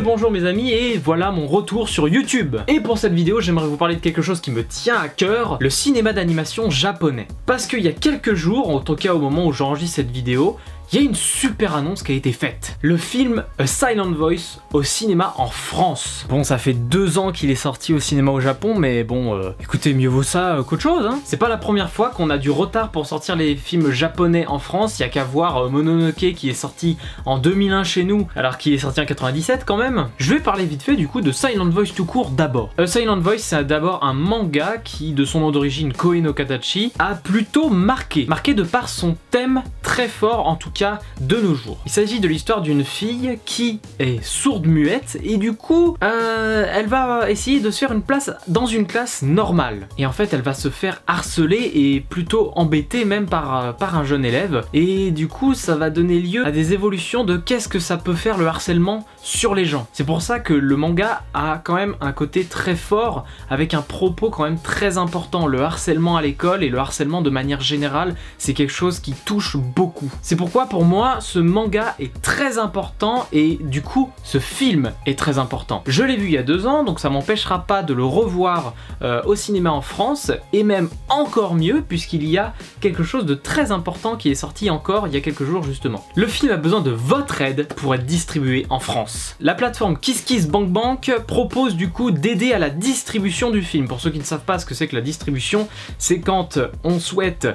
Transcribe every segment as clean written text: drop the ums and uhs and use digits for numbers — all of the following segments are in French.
Rebonjour mes amis, et voilà mon retour sur YouTube. Et pour cette vidéo, j'aimerais vous parler de quelque chose qui me tient à cœur, le cinéma d'animation japonais. Parce qu'il y a quelques jours, en tout cas au moment où j'enregistre cette vidéo, il y a une super annonce qui a été faite. Le film A Silent Voice au cinéma en France. Bon, ça fait 2 ans qu'il est sorti au cinéma au Japon, mais bon, écoutez, mieux vaut ça qu'autre chose, hein. C'est pas la première fois qu'on a du retard pour sortir les films japonais en France. Il y a qu'à voir Mononoke qui est sorti en 2001 chez nous, alors qu'il est sorti en 97 quand même. Je vais parler vite fait du coup de Silent Voice tout court d'abord. A Silent Voice, c'est d'abord un manga qui, de son nom d'origine Koe no Katachi, a plutôt marqué de par son thème très fort, en tout cas de nos jours. Il s'agit de l'histoire d'une fille qui est sourde-muette et du coup elle va essayer de se faire une place dans une classe normale. Et en fait elle va se faire harceler et plutôt embêter même par un jeune élève, et du coup ça va donner lieu à des évolutions de qu'est-ce que ça peut faire le harcèlement sur les gens. C'est pour ça que le manga a quand même un côté très fort avec un propos quand même très important. Le harcèlement à l'école et le harcèlement de manière générale, c'est quelque chose qui touche beaucoup. C'est pourquoi pour moi ce manga est très important et du coup ce film est très important. Je l'ai vu il y a 2 ans, donc ça m'empêchera pas de le revoir au cinéma en France, et même encore mieux puisqu'il y a quelque chose de très important qui est sorti encore il y a quelques jours justement. Le film a besoin de votre aide pour être distribué en France. La plateforme KissKissBankBank propose du coup d'aider à la distribution du film. Pour ceux qui ne savent pas ce que c'est que la distribution, c'est quand on souhaite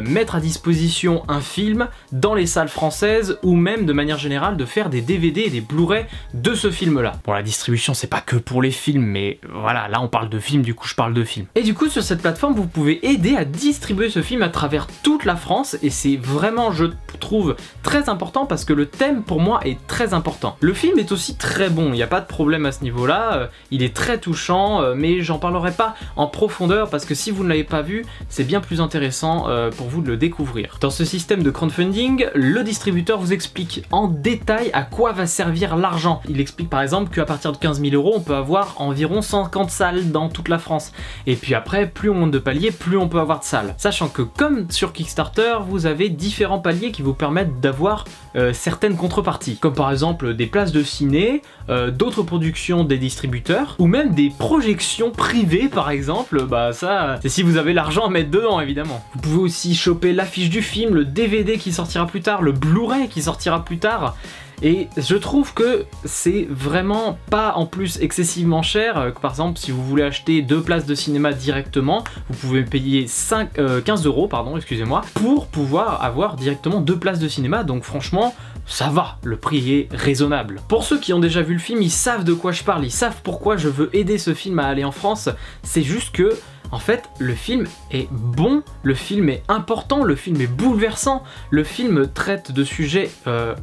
mettre à disposition un film dans les salles françaises, ou même de manière générale de faire des DVD et des Blu-ray de ce film là. Bon, la distribution c'est pas que pour les films, mais voilà, là on parle de films, du coup je parle de films. Et du coup sur cette plateforme vous pouvez aider à distribuer ce film à travers toute la France, et c'est vraiment, je trouve, très important parce que le thème pour moi est très important. Le film est aussi très bon, il n'y a pas de problème à ce niveau là, il est très touchant, mais j'en parlerai pas en profondeur parce que si vous ne l'avez pas vu, c'est bien plus intéressant pour vous de le découvrir. Dans ce système de crowdfunding, le distributeur vous explique en détail à quoi va servir l'argent. Il explique par exemple qu'à partir de 15 000 €, on peut avoir environ 50 salles dans toute la France. Et puis après, plus on monte de paliers, plus on peut avoir de salles. Sachant que comme sur Kickstarter, vous avez différents paliers qui vous permettent d'avoir certaines contreparties. Comme par exemple des places de ciné, d'autres productions des distributeurs, ou même des projections privées par exemple. Bah ça, c'est si vous avez l'argent à mettre dedans évidemment. Vous pouvez aussi choper l'affiche du film, le DVD qui sortira plus tard, le Blu-ray qui sortira plus tard. Et je trouve que c'est vraiment pas en plus excessivement cher. Par exemple, si vous voulez acheter 2 places de cinéma directement, vous pouvez payer 15 €, pardon, excusez-moi, pour pouvoir avoir directement 2 places de cinéma. Donc franchement, ça va, le prix est raisonnable. Pour ceux qui ont déjà vu le film, ils savent de quoi je parle, ils savent pourquoi je veux aider ce film à aller en France. C'est juste que en fait, le film est bon, le film est important, le film est bouleversant, le film traite de sujets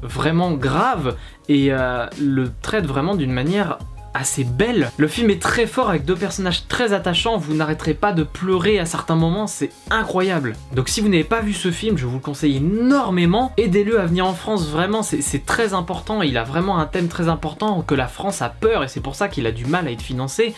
vraiment graves et le traite vraiment d'une manière assez belle. Le film est très fort avec 2 personnages très attachants, vous n'arrêterez pas de pleurer à certains moments, c'est incroyable. Donc si vous n'avez pas vu ce film, je vous le conseille énormément, aidez-le à venir en France, vraiment c'est très important, il a vraiment un thème très important que la France a peur et c'est pour ça qu'il a du mal à être financé.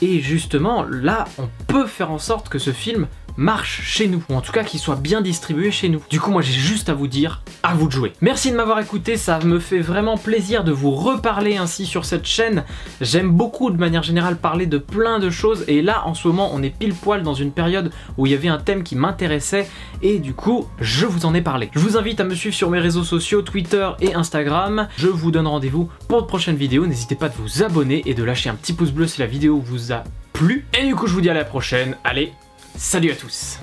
Et justement là on peut faire en sorte que ce film marche chez nous, ou en tout cas qu'il soit bien distribué chez nous. Du coup moi j'ai juste à vous dire, à vous de jouer. Merci de m'avoir écouté, ça me fait vraiment plaisir de vous reparler ainsi sur cette chaîne. J'aime beaucoup de manière générale parler de plein de choses, et là en ce moment on est pile poil dans une période où il y avait un thème qui m'intéressait et du coup je vous en ai parlé. Je vous invite à me suivre sur mes réseaux sociaux, Twitter et Instagram. Je vous donne rendez-vous pour de prochaines vidéos, n'hésitez pas de vous abonner et de lâcher un petit pouce bleu si la vidéo vous a plu. Et du coup je vous dis à la prochaine, allez, salut à tous!